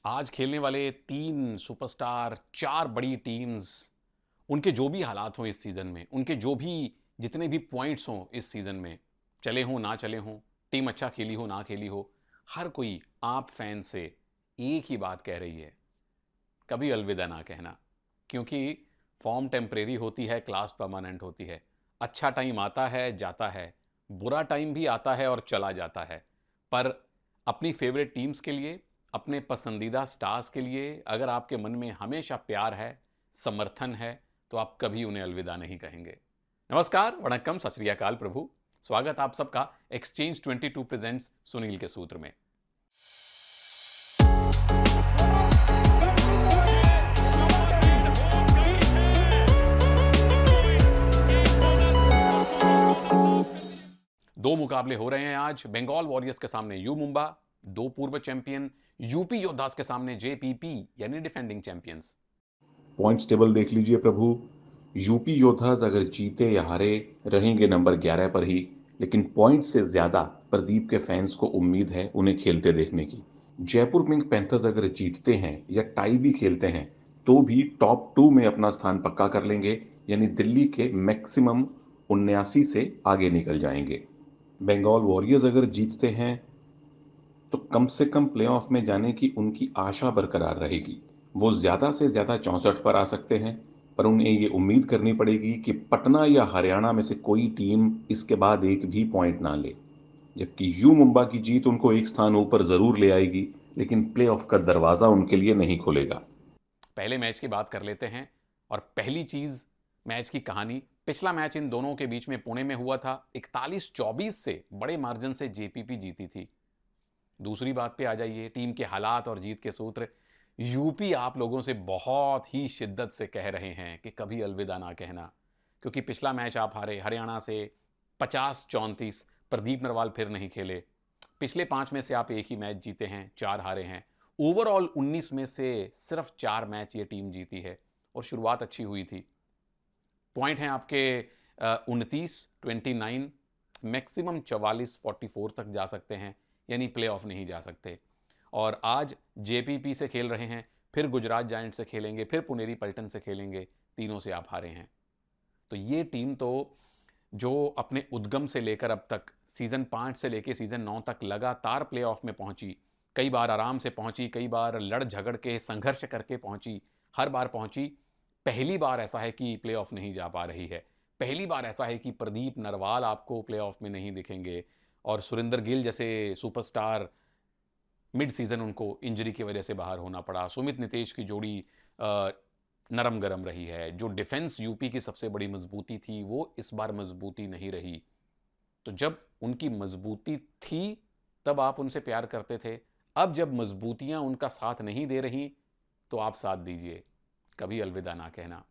आज खेलने वाले तीन सुपरस्टार, चार बड़ी टीम्स, उनके जो भी हालात हों इस सीज़न में, उनके जो भी जितने भी पॉइंट्स हों इस सीज़न में, चले हों ना चले हों, टीम अच्छा खेली हो ना खेली हो, हर कोई आप फैन से एक ही बात कह रही है, कभी अलविदा ना कहना। क्योंकि फॉर्म टेम्परेरी होती है, क्लास परमानेंट होती है। अच्छा टाइम आता है, जाता है, बुरा टाइम भी आता है और चला जाता है। पर अपनी फेवरेट टीम्स के लिए, अपने पसंदीदा स्टार्स के लिए अगर आपके मन में हमेशा प्यार है, समर्थन है, तो आप कभी उन्हें अलविदा नहीं कहेंगे। नमस्कार, वणक्कम, सत श्री अकाल प्रभु। स्वागत आप सबका एक्सचेंज 22 प्रेजेंट्स सुनील के सूत्र में। दो मुकाबले हो रहे हैं आज। बंगाल वॉरियर्स के सामने यू मुंबा, दो पूर्व चैंपियन, यूपी योद्धास के सामने जेपीपी यानी डिफेंडिंग चैंपियंस। पॉइंट्स टेबल देख लीजिए प्रभु। यूपी योद्धास अगर जीते या हारे रहेंगे नंबर 11 पर ही, लेकिन पॉइंट से ज़्यादा प्रदीप के फैंस को उम्मीद है उन्हें खेलते देखने की। जयपुर पिंक पैंथर्स अगर जीतते हैं या टाई भी खेलते हैं तो भी टॉप 2 में अपना स्थान पक्का कर लेंगे, यानी दिल्ली के मैक्सिमम 79 से आगे निकल जाएंगे। बंगाल वॉरियर्स अगर जीतते हैं तो कम से कम प्लेऑफ में जाने की उनकी आशा बरकरार रहेगी। वो ज़्यादा से ज़्यादा 64 पर आ सकते हैं, पर उन्हें ये उम्मीद करनी पड़ेगी कि पटना या हरियाणा में से कोई टीम इसके बाद एक भी पॉइंट ना ले। जबकि यू मुंबा की जीत उनको एक स्थान ऊपर ज़रूर ले आएगी, लेकिन प्लेऑफ का दरवाज़ा उनके लिए नहीं खुलेगा। पहले मैच की बात कर लेते हैं। और पहली चीज, मैच की कहानी। पिछला मैच इन दोनों के बीच में पुणे में हुआ था। 41-24 से बड़े मार्जिन से जेपीपी जीती थी। दूसरी बात पे आ जाइए, टीम के हालात और जीत के सूत्र। यूपी आप लोगों से बहुत ही शिद्दत से कह रहे हैं कि कभी अलविदा ना कहना, क्योंकि पिछला मैच आप हारे हरियाणा से 50-34। प्रदीप नरवाल फिर नहीं खेले। पिछले 5 में से आप एक ही मैच जीते हैं, 4 हारे हैं। ओवरऑल 19 में से सिर्फ 4 मैच ये टीम जीती है। और शुरुआत अच्छी हुई थी। पॉइंट हैं आपके 29-29, मैक्सिमम 44-44 तक जा सकते हैं, यानी प्ले ऑफ नहीं जा सकते। और आज जेपीपी से खेल रहे हैं, फिर गुजरात जायंट से खेलेंगे, फिर पुनेरी पल्टन से खेलेंगे। तीनों से आप हारे हैं। तो ये टीम तो जो अपने उद्गम से लेकर अब तक सीज़न 5 से लेकर सीज़न 9 तक लगातार प्लेऑफ में पहुंची, कई बार आराम से पहुंची, कई बार लड़ झगड़ के संघर्ष करके पहुंची, हर बार पहुंची। पहली बार ऐसा है कि प्लेऑफ नहीं जा पा रही है। पहली बार ऐसा है कि प्रदीप नरवाल आपको प्लेऑफ में नहीं दिखेंगे, और सुरिंदर गिल जैसे सुपरस्टार मिड सीजन उनको इंजरी की वजह से बाहर होना पड़ा। सुमित नितेश की जोड़ी नरम गरम रही है। जो डिफेंस यूपी की सबसे बड़ी मजबूती थी, वो इस बार मजबूती नहीं रही। तो जब उनकी मजबूती थी तब आप उनसे प्यार करते थे। अब जब मजबूतियां उनका साथ नहीं दे रही, तो आप साथ दीजिए, कभी अलविदा ना कहना।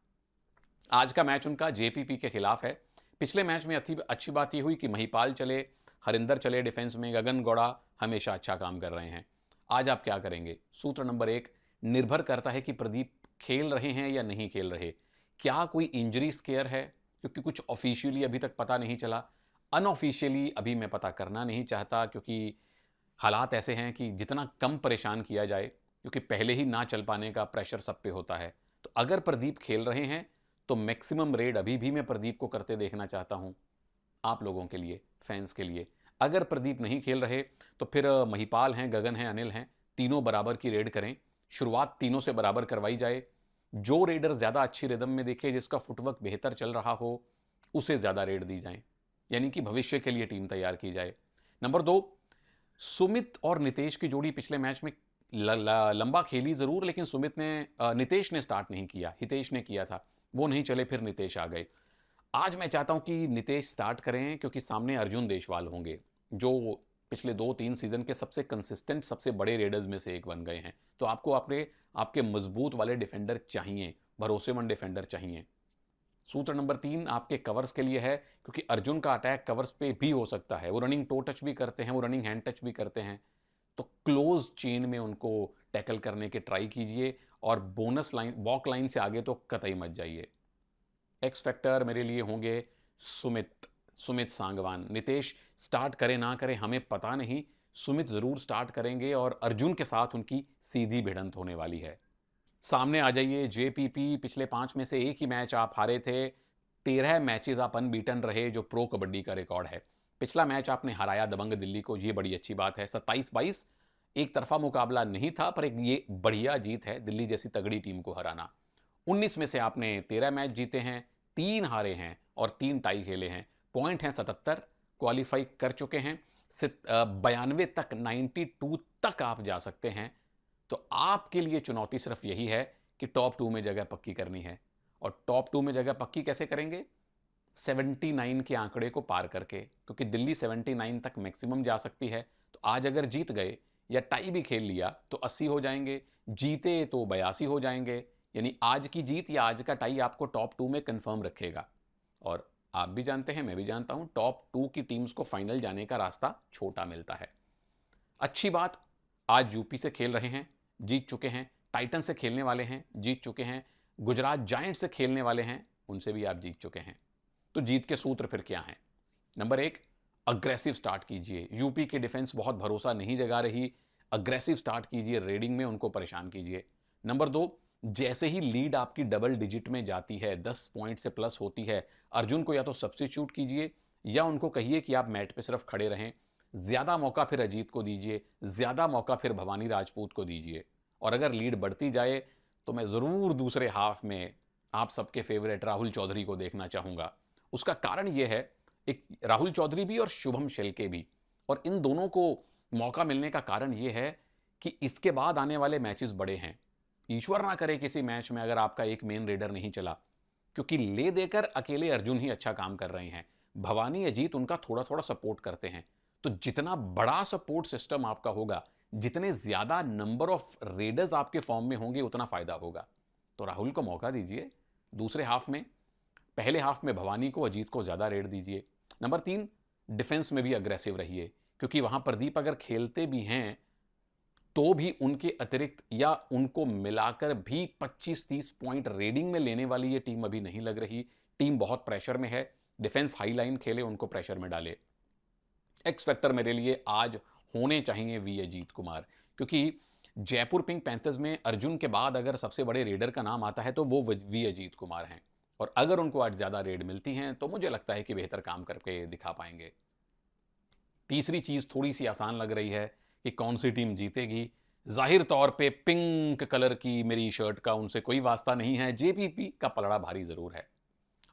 आज का मैच उनका जेपीपी के खिलाफ है। पिछले मैच में अच्छी बात यह हुई कि महिपाल चले, हरिंदर चले डिफेंस में, गगन गौड़ा हमेशा अच्छा काम कर रहे हैं। आज आप क्या करेंगे? सूत्र नंबर 1, निर्भर करता है कि प्रदीप खेल रहे हैं या नहीं खेल रहे। क्या कोई इंजरी स्केयर है? क्योंकि कुछ ऑफिशियली अभी तक पता नहीं चला। अनऑफिशियली अभी मैं पता करना नहीं चाहता, क्योंकि हालात ऐसे हैं कि जितना कम परेशान किया जाए, क्योंकि पहले ही ना चल पाने का प्रेशर सब पे होता है। तो अगर प्रदीप खेल रहे हैं तो मैक्सिमम रेड अभी भी मैं प्रदीप को करते देखना चाहता हूं, आप लोगों के लिए, फैंस के लिए। अगर प्रदीप नहीं खेल रहे तो फिर महिपाल हैं, गगन हैं, अनिल हैं, तीनों बराबर की रेड करें। शुरुआत तीनों से बराबर करवाई जाए। जो रेडर ज़्यादा अच्छी रिदम में दिखे, जिसका फुटवर्क बेहतर चल रहा हो, उसे ज़्यादा रेड दी जाए, यानी कि भविष्य के लिए टीम तैयार की जाए। नंबर 2, सुमित और नितेश की जोड़ी पिछले मैच में लंबा खेली ज़रूर, लेकिन सुमित ने नितेश ने स्टार्ट नहीं किया, हितेश ने किया था। वो नहीं चले, फिर नितेश आ गए। आज मैं चाहता हूं कि नितेश स्टार्ट करें, क्योंकि सामने अर्जुन देशवाल होंगे, जो पिछले 2-3 सीजन के सबसे कंसिस्टेंट, सबसे बड़े रेडर्स में से एक बन गए हैं। तो आपको अपने आपके मजबूत वाले डिफेंडर चाहिए, भरोसेमंद डिफेंडर चाहिए। सूत्र नंबर 3 आपके कवर्स के लिए है, क्योंकि अर्जुन का अटैक कवर्स पे भी हो सकता है। वो रनिंग टो टच भी करते हैं, वो रनिंग हैंड टच भी करते हैं। तो क्लोज चेन में उनको टैकल करने के ट्राई कीजिए, और बोनस लाइन, वॉक लाइन से आगे तो कतई मत जाइए। एक्स फैक्टर मेरे लिए होंगे सुमित, सुमित सांगवान। नितेश स्टार्ट करे ना करे हमें पता नहीं, सुमित ज़रूर स्टार्ट करेंगे और अर्जुन के साथ उनकी सीधी भिड़ंत होने वाली है। सामने आ जाइए जेपीपी, पिछले 5 में से एक ही मैच आप हारे थे, 13 मैचेस आप अनबीटन रहे, जो प्रो कबड्डी का रिकॉर्ड है। पिछला मैच आपने हराया दबंग दिल्ली को, ये बड़ी अच्छी बात है। 27-22 एक तरफा मुकाबला नहीं था, पर एक ये बढ़िया जीत है दिल्ली जैसी तगड़ी टीम को हराना। 19 में से आपने 13 मैच जीते हैं, 3 हारे हैं और 3 टाई खेले हैं। पॉइंट हैं 77, क्वालिफाई कर चुके हैं। 92 तक, 92 तक आप जा सकते हैं। तो आपके लिए चुनौती सिर्फ यही है कि टॉप 2 में जगह पक्की करनी है। और टॉप 2 में जगह पक्की कैसे करेंगे? 79 के आंकड़े को पार करके, क्योंकि दिल्ली 79 तक मैक्सिमम जा सकती है। तो आज अगर जीत गए या टाई भी खेल लिया तो 80 हो जाएंगे, जीते तो 82 हो जाएंगे। यानी आज की जीत या आज का टाई आपको टॉप 2 में कंफर्म रखेगा। और आप भी जानते हैं, मैं भी जानता हूं, टॉप 2 की टीम्स को फाइनल जाने का रास्ता छोटा मिलता है। अच्छी बात, आज यूपी से खेल रहे हैं, जीत चुके हैं। टाइटन से खेलने वाले हैं, जीत चुके हैं। गुजरात जायंट से खेलने वाले हैं, उनसे भी आप जीत चुके हैं। तो जीत के सूत्र फिर क्या हैं? नंबर 1, अग्रेसिव स्टार्ट कीजिए। यूपी की डिफेंस बहुत भरोसा नहीं जगा रही, अग्रेसिव स्टार्ट कीजिए, रेडिंग में उनको परेशान कीजिए। नंबर 2, जैसे ही लीड आपकी डबल डिजिट में जाती है, 10 पॉइंट से प्लस होती है, अर्जुन को या तो सब्स्टिट्यूट कीजिए या उनको कहिए कि आप मैट पे सिर्फ खड़े रहें। ज्यादा मौका फिर अजीत को दीजिए, ज्यादा मौका फिर भवानी राजपूत को दीजिए। और अगर लीड बढ़ती जाए तो मैं जरूर दूसरे हाफ में आप सबके फेवरेट राहुल चौधरी को देखना चाहूंगा। उसका कारण यह है, एक राहुल चौधरी भी और शुभम शेल्के भी, और इन दोनों को मौका मिलने का कारण यह है कि इसके बाद आने वाले मैचेस बड़े हैं। ईश्वर ना करे किसी मैच में अगर आपका एक मेन रेडर नहीं चला, क्योंकि ले देकर अकेले अर्जुन ही अच्छा काम कर रहे हैं। भवानी अजीत उनका थोड़ा थोड़ा सपोर्ट करते हैं। तो जितना बड़ा सपोर्ट सिस्टम आपका होगा, जितने ज्यादा नंबर ऑफ रेडर्स आपके फॉर्म में होंगे, उतना फायदा होगा। तो राहुल को मौका दीजिए दूसरे हाफ में। पहले हाफ में भवानी को, अजीत को ज्यादा रेड दीजिए। नंबर 3, डिफेंस में भी अग्रेसिव रहिए, क्योंकि वहां प्रदीप अगर खेलते भी हैं तो भी उनके अतिरिक्त या उनको मिलाकर भी 25-30 पॉइंट रेडिंग में लेने वाली ये टीम अभी नहीं लग रही। टीम बहुत प्रेशर में है। डिफेंस हाई लाइन खेले, उनको प्रेशर में डाले। एक्स फैक्टर मेरे लिए आज होने चाहिए वी अजीत कुमार, क्योंकि जयपुर पिंक पैंथर्स में अर्जुन के बाद अगर सबसे बड़े रेडर का नाम आता है तो वो वी अजीत कुमार हैं। और अगर उनको आज ज्यादा रेड मिलती हैं तो मुझे लगता है कि बेहतर काम करके दिखा पाएंगे। तीसरी चीज थोड़ी सी आसान लग रही है कि कौन सी टीम जीतेगी। जाहिर तौर पे पिंक कलर की मेरी शर्ट का उनसे कोई वास्ता नहीं है, जेपीपी का पलड़ा भारी जरूर है।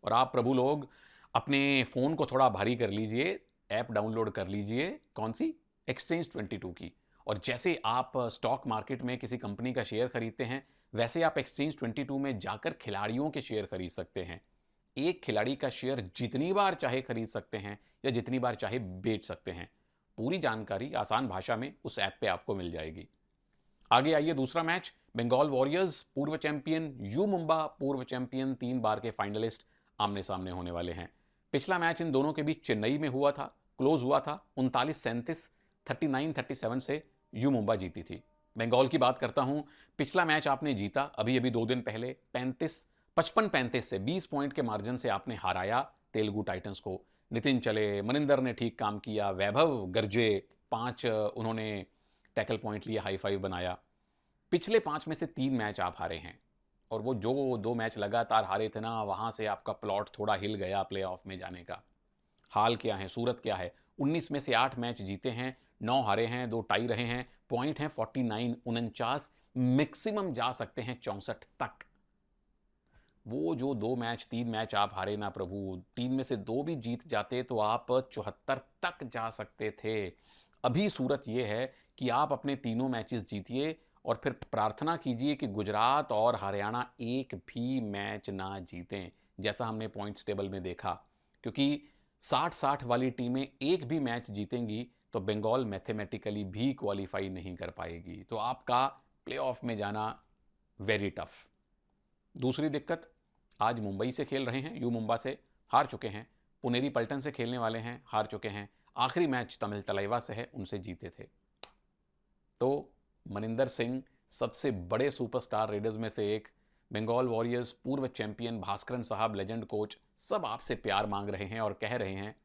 और आप प्रभु लोग अपने फोन को थोड़ा भारी कर लीजिए, ऐप डाउनलोड कर लीजिए। कौन सी? एक्सचेंज 22 की। और जैसे आप स्टॉक मार्केट में किसी कंपनी का शेयर खरीदते हैं, वैसे आप एक्सचेंज 22 में जाकर खिलाड़ियों के शेयर खरीद सकते हैं। एक खिलाड़ी का शेयर जितनी बार चाहे खरीद सकते हैं या जितनी बार चाहे बेच सकते हैं। पूरी जानकारी आसान भाषा में उस ऐप पे आपको मिल जाएगी। आगे आइए, दूसरा मैच, बंगाल वॉरियर्स पूर्व चैंपियन, यू मुंबा पूर्व चैंपियन, 3 बार के फाइनलिस्ट आमने सामने होने वाले हैं। पिछला मैच इन दोनों के बीच चेन्नई में हुआ था, क्लोज हुआ था, 39-37, 39-37 से यू मुंबा जीती थी। बंगाल की बात करता हूं, पिछला मैच आपने जीता अभी अभी 2 दिन पहले, 55-35 से 20 पॉइंट के मार्जिन से आपने हराया तेलुगु टाइटंस को। नितिन चले, मनिंदर ने ठीक काम किया, वैभव गर्जे, 5 उन्होंने टैकल पॉइंट लिए, हाई फाइव बनाया। पिछले 5 में से 3 मैच आप हारे हैं, और वो जो 2 मैच लगातार हारे थे ना, वहां से आपका प्लॉट थोड़ा हिल गया प्लेऑफ में जाने का। हाल क्या है, सूरत क्या है? 19 में से 8 मैच जीते हैं, 9 हारे हैं, 2 टाई रहे हैं। पॉइंट है 49, 49, मैक्सिमम जा सकते हैं 64 तक। वो जो 2 मैच 3 मैच आप हारे ना प्रभु, 3 में से 2 भी जीत जाते तो आप 74 तक जा सकते थे। अभी सूरत ये है कि आप अपने तीनों मैचेस जीतिए और फिर प्रार्थना कीजिए कि गुजरात और हरियाणा एक भी मैच ना जीतें, जैसा हमने पॉइंट्स टेबल में देखा। क्योंकि 60-60 वाली टीमें एक भी मैच जीतेंगी तो बंगाल मैथमेटिकली भी क्वालिफाई नहीं कर पाएगी। तो आपका प्लेऑफ में जाना वेरी टफ। दूसरी दिक्कत, आज मुंबई से खेल रहे हैं, यू मुंबा से हार चुके हैं। पुनेरी पल्टन से खेलने वाले हैं, हार चुके हैं। आखिरी मैच तमिल तलैवा से है, उनसे जीते थे। तो मनिंदर सिंह सबसे बड़े सुपरस्टार रेडर्स में से एक, बंगाल वॉरियर्स पूर्व चैंपियन, भास्करन साहब लेजेंड कोच, सब आपसे प्यार मांग रहे हैं और कह रहे हैं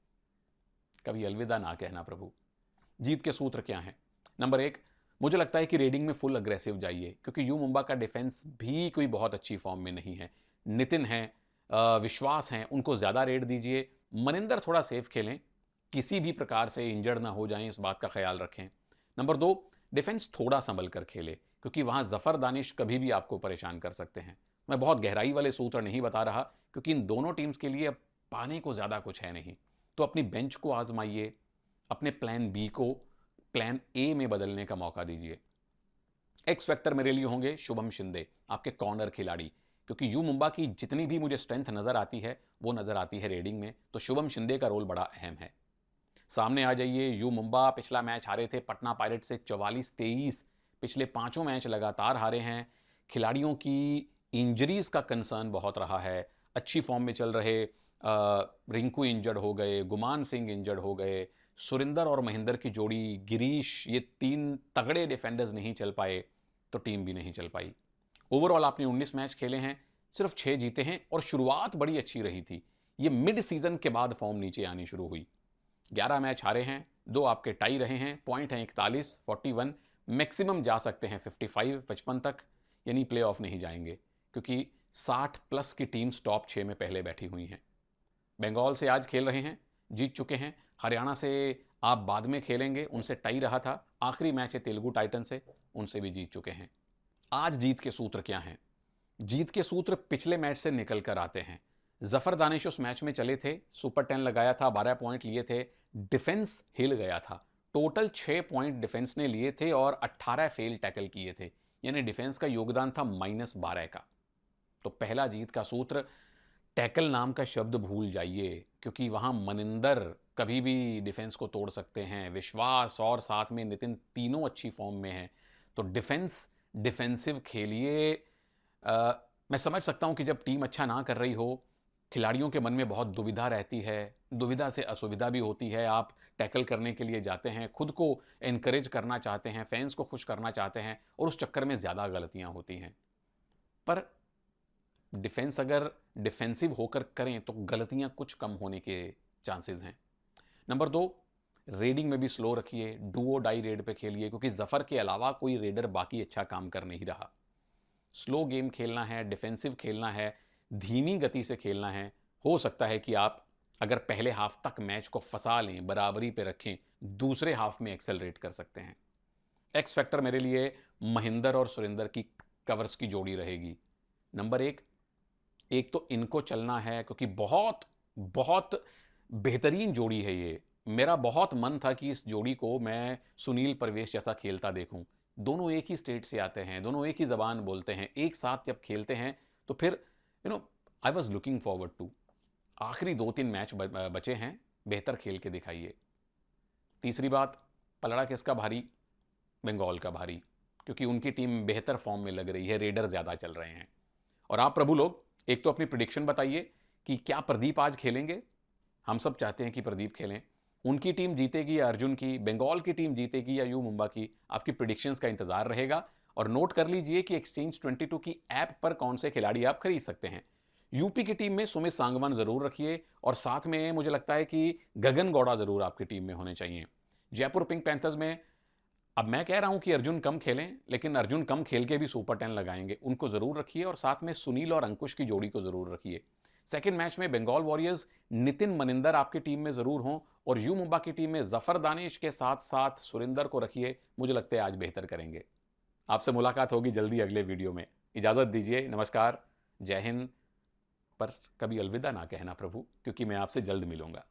कभी अलविदा ना कहना प्रभु। जीत के सूत्र क्या हैं? नंबर एक, मुझे लगता है कि रेडिंग में फुल अग्रेसिव जाइए, क्योंकि यू मुंबा का डिफेंस भी कोई बहुत अच्छी फॉर्म में नहीं है। नितिन हैं, विश्वास हैं, उनको ज़्यादा रेड दीजिए। मनिंदर थोड़ा सेफ खेलें, किसी भी प्रकार से इंजर्ड ना हो जाएं, इस बात का ख्याल रखें। नंबर दो, डिफेंस थोड़ा संभल कर खेले, क्योंकि वहां जफर दानिश कभी भी आपको परेशान कर सकते हैं। मैं बहुत गहराई वाले सूत्र नहीं बता रहा, क्योंकि इन दोनों टीम्स के लिए अब पाने को ज़्यादा कुछ है नहीं। तो अपनी बेंच को आजमाइए, अपने प्लान बी को प्लान ए में बदलने का मौका दीजिए। एक्स फैक्टर मेरे लिए होंगे शुभम शिंदे, आपके कॉर्नर खिलाड़ी, क्योंकि यू मुंबा की जितनी भी मुझे स्ट्रेंथ नजर आती है वो नजर आती है रेडिंग में, तो शुभम शिंदे का रोल बड़ा अहम है। सामने आ जाइए, यू मुंबा पिछला मैच हारे थे पटना पायरेट से 44-23, पिछले 5 मैच लगातार हारे हैं। खिलाड़ियों की इंजरीज का कंसर्न बहुत रहा है। अच्छी फॉर्म में चल रहे रिंकू इंजर्ड हो गए, गुमान सिंह इंजर्ड हो गए, सुरिंदर और महेंद्र की जोड़ी, गिरीश, ये 3 तगड़े डिफेंडर्स नहीं चल पाए, तो टीम भी नहीं चल पाई। ओवरऑल आपने 19 मैच खेले हैं, सिर्फ 6 जीते हैं, और शुरुआत बड़ी अच्छी रही थी। ये मिड सीजन के बाद फॉर्म नीचे आनी शुरू हुई। 11 मैच हारे हैं, 2 आपके टाई रहे हैं, पॉइंट हैं 41, 41, मैक्सिमम जा सकते हैं 55, 55 तक, यानी प्ले ऑफ नहीं जाएंगे, क्योंकि 60 प्लस की टीम्स टॉप 6 में पहले बैठी हुई हैं। बंगाल से आज खेल रहे हैं, जीत चुके हैं। हरियाणा से आप बाद में खेलेंगे, उनसे टाई रहा था। आखिरी मैच है तेलुगु टाइटन से, उनसे भी जीत चुके हैं। आज जीत के सूत्र क्या हैं? जीत के सूत्र पिछले मैच से निकल कर आते हैं। जफर दानिश उस मैच में चले थे, सुपर 10 लगाया था, 12 पॉइंट लिए थे, डिफेंस हिल गया था। टोटल 6 पॉइंट डिफेंस ने लिए थे और 18 फेल टैकल किए थे, यानी डिफेंस का योगदान था -12 का। तो पहला जीत का सूत्र, टैकल नाम का शब्द भूल जाइए, क्योंकि वहां मनिंदर कभी भी डिफेंस को तोड़ सकते हैं, विश्वास और साथ में नितिन तीनों अच्छी फॉर्म में हैं। तो डिफेंसिव खेलिए। मैं समझ सकता हूं कि जब टीम अच्छा ना कर रही हो, खिलाड़ियों के मन में बहुत दुविधा रहती है, दुविधा से असुविधा भी होती है। आप टैकल करने के लिए जाते हैं, खुद को एनकरेज करना चाहते हैं, फैंस को खुश करना चाहते हैं, और उस चक्कर में ज़्यादा गलतियां होती हैं। पर डिफेंस अगर डिफेंसिव होकर करें तो गलतियां कुछ कम होने के चांसेस हैं। नंबर 2, रेडिंग में भी स्लो रखिए, डुओ डाई रेड पे खेलिए, क्योंकि जफर के अलावा कोई रेडर बाकी अच्छा काम कर नहीं रहा। स्लो गेम खेलना है, डिफेंसिव खेलना है, धीमी गति से खेलना है। हो सकता है कि आप अगर पहले हाफ तक मैच को फंसा लें, बराबरी पे रखें, दूसरे हाफ में एक्सेलरेट कर सकते हैं। एक्स फैक्टर मेरे लिए महेंद्र और सुरेंद्र की कवर्स की जोड़ी रहेगी। नंबर एक तो इनको चलना है, क्योंकि बहुत बहुत बेहतरीन जोड़ी है ये। मेरा बहुत मन था कि इस जोड़ी को मैं सुनील प्रवेश जैसा खेलता देखूं। दोनों एक ही स्टेट से आते हैं, दोनों एक ही ज़बान बोलते हैं, एक साथ जब खेलते हैं तो फिर I was looking forward to. आखिरी 2-3 मैच बचे हैं, बेहतर खेल के दिखाइए। तीसरी बात, पलड़ा किसका भारी? बंगाल का भारी, क्योंकि उनकी टीम बेहतर फॉर्म में लग रही है, रेडर ज़्यादा चल रहे हैं। और आप प्रभु लोग, एक तो अपनी प्रिडिक्शन बताइए कि क्या प्रदीप आज खेलेंगे? हम सब चाहते हैं कि प्रदीप खेलें। उनकी टीम जीतेगी या अर्जुन की? बंगाल की टीम जीतेगी या यू मुंबा की? आपकी प्रिडिक्शंस का इंतजार रहेगा। और नोट कर लीजिए कि एक्सचेंज 22 की ऐप पर कौन से खिलाड़ी आप खरीद सकते हैं। यूपी की टीम में सुमित सांगवान जरूर रखिए, और साथ में मुझे लगता है कि गगन गौड़ा जरूर आपकी टीम में होने चाहिए। जयपुर पिंक पैंथर्स में, अब मैं कह रहा हूं कि अर्जुन कम खेलें, लेकिन अर्जुन कम खेल के भी सुपर 10 लगाएंगे, उनको जरूर रखिए, और साथ में सुनील और अंकुश की जोड़ी को जरूर रखिए। सेकंड मैच में बंगाल वॉरियर्स नितिन मनिंदर आपकी टीम में जरूर हों, और यू मुंबा की टीम में जफर दानिश के साथ साथ सुरिंदर को रखिए। मुझे लगता है आज बेहतर करेंगे। आपसे मुलाकात होगी जल्दी अगले वीडियो में। इजाजत दीजिए, नमस्कार, जय हिंद। पर कभी अलविदा ना कहना प्रभु, क्योंकि मैं आपसे जल्द मिलूंगा।